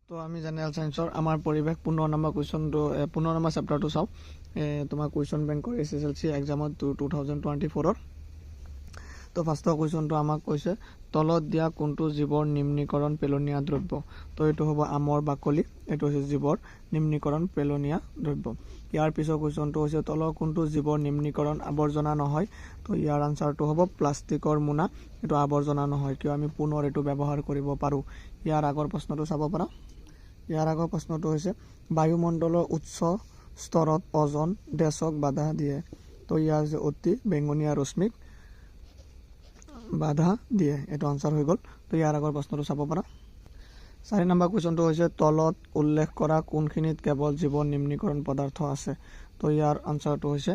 তো আমি জেনেৰেল সায়েন্সৰ আমাৰ পৰিৱেশ 15 নম্বৰ কুৱেশ্যনটো 15 নম্বৰ চেপ্টাৰটো চাওঁ তোমাৰ কুৱেশ্যন বেংকৰ SSLC এক্সামত 2024 তো ফাৰ্ষ্টৰ কুৱেশ্যনটো আমাক কৈছে তলত দিয়া কোনটো জীৱৰ নিম্নীকৰণ পেলনীয়া দ্ৰব্য তো এইটো হ'ব আমৰ বাকলি এইটো হৈছে জীৱৰ নিম্নীকৰণ পেলনীয়া দ্ৰব্য ইয়াৰ পিছৰ কুৱেশ্যনটো হৈছে তলৰ কোনটো জীৱৰ নিম্নীকৰণ আৱৰ্জনা নহয় তো ইয়াৰ আনসাৰটো হ'ব প্লাষ্টিকৰ মোনা এইটো আৱৰ্জনা নহয় কিয় আমি পুনৰ এইটো ব্যৱহাৰ কৰিব পাৰোঁ ইয়াৰ আগৰ প্ৰশ্নটো চাব পাৰা ইয়াৰ আগৰ প্ৰশ্নটো হৈছে বায়ুমণ্ডলৰ উচ্চ স্তৰত ওজন ডেছক বাধা দিয়ে তো ইয়াৰ যে অতি বেঙুনীয়া ৰশ্মিক বাধা দিয়ে এইটো আনসাৰ হৈ গ'ল তো ইয়াৰ আগৰ প্ৰশ্নটো চাব পাৰা 4 নম্বৰ কুৱেশ্যনটো হৈছে তলত উল্লেখ কৰা কোনখিনিত কেৱল জীৱৰ নিম্নীকৰণ পদাৰ্থ আছে তো ইয়াৰ আনসাৰটো হৈছে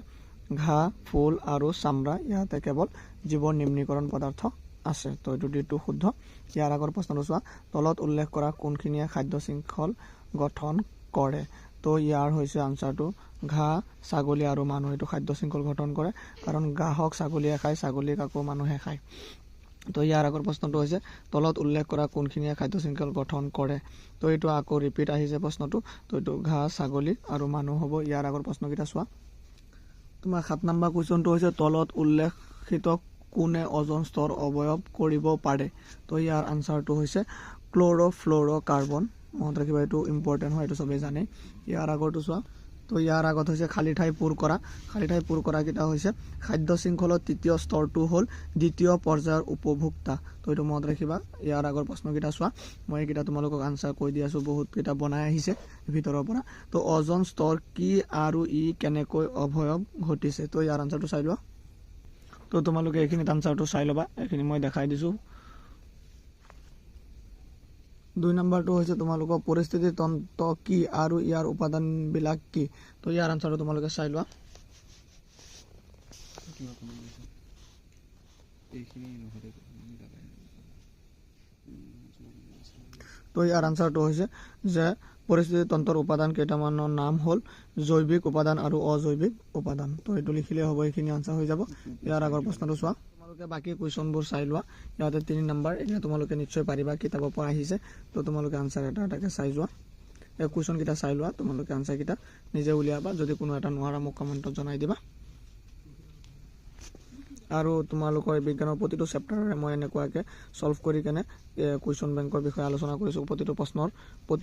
ঘাঁহ ফুল আৰু চামৰা ইয়াতে কেৱল জীৱৰ নিম্নীকৰণ পদাৰ্থ আছে তো এইটো ডিটো শুদ্ধ ইয়াৰ আগৰ প্ৰশ্নটো চোৱা তলত উল্লেখ কৰা কোনখিনিয়ে খাদ্য শৃংখল গঠন কৰে তো ইয়াৰ হৈছে আনসাৰটো ঘাঁহ ছাগলী আৰু মানুহ এইটো খাদ্য শৃংখল গঠন কৰে কাৰণ ঘাঁহক ছাগলীয়ে খায় ছাগলীক আকৌ মানুহে খায় তো ইয়াৰ আগৰ প্ৰশ্নটো হৈছে তলত উল্লেখ কৰা কোনখিনিয়ে খাদ্য শৃংখল গঠন কৰে তো এইটো আকৌ ৰিপিট আহিছে প্ৰশ্নটো তো এইটো ঘাঁহ ছাগলী আৰু মানুহ হ'ব ইয়াৰ আগৰ প্ৰশ্নকেইটা চোৱা তোমাৰ 7 নম্বৰ কুৱেশ্যনটো হৈছে তলত উল্লেখিত কোনে ওজন স্তৰ অৱয়ব কৰিব পাৰে তো ইয়াৰ আনসাৰটো হৈছে ক্ল'ৰ'ফ্ল'ৰ'কাৰ্বন মনত ৰাখিবা এইটো ইম্পৰ্টেণ্ট হয় এইটো সবেই জানে ইয়াৰ আগৰটো চোৱা তো ইয়াৰ আগত হৈছে খালী ঠাই পূৰ কৰা কেইটা হৈছে খাদ্য শৃংখলৰ তৃতীয় স্তৰটো হ'ল দ্বিতীয় পৰ্যায়ৰ উপভোক্তা তো এইটো মনত ৰাখিবা ইয়াৰ আগৰ প্ৰশ্নকেইটা চোৱা মই এইকেইটা তোমালোকক আনসাৰ কৈ দি আছোঁ বহুত কেইটা বনাই আহিছে ভিতৰৰ পৰা তো ওজন স্তৰ কি আৰু ই কেনেকৈ অৱয়ব ঘটিছে তো ইয়াৰ আনসাৰটো চাই লোৱা তো তোমালোকে এইখিনিত আনসাৰটো চাই ল'বা এইখিনি মই দেখাই দিছোঁ 2 নম্বৰটো হৈছে তোমালোকৰ পৰিস্থিতি তন্ত্ৰ কি আৰু ইয়াৰ উপাদানবিলাক কি তো ইয়াৰ আনসাৰটো তোমালোকে চাই লোৱা তো ইয়াৰ আনসাৰটো হৈছে যে পৰিস্থিতি তন্ত্ৰৰ উপাদান কেইটামানৰ নাম হ'ল জৈৱিক উপাদান আৰু অজৈৱিক উপাদান তো এইটো লিখিলে হ'ব এইখিনি আনসাৰ হৈ যাব ইয়াৰ আগৰ প্ৰশ্নটো চোৱা তোমালোকে বাকি কুৱেশ্যনবোৰ চাই লোৱা ইয়াতে 3 নম্বৰ এতিয়া তোমালোকে নিশ্চয় পাৰিবা কিতাপৰ পৰা আহিছে তো তোমালোকে আনসাৰ এটা এটাকে চাই যোৱা এই কুৱেশ্যন কেইটা চাই লোৱা তোমালোকে আনসাৰ কেইটা নিজে উলিয়াবা যদি কোনো এটা নোৱাৰা মোক কমেণ্টত জনাই দিবা আৰু তোমালোকৰ বিজ্ঞানৰ প্ৰতিটো চেপ্টাৰৰে মই এনেকুৱাকৈ সলভ কৰি কেনে কুৱেশ্যন বেংকৰ বিষয়ে আলোচনা কৰিছোঁ প্ৰতিটো প্ৰশ্নৰ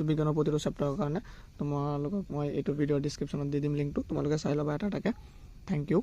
বিজ্ঞানৰ প্ৰতিটো চেপ্টাৰৰ কাৰণে তোমালোকক মই এইটো ভিডিঅ'ৰ ডিছক্ৰিপশ্যনত দি দিম লিংকটো তোমালোকে চাই ল'বা এটা এটাকৈ থেংক ইউ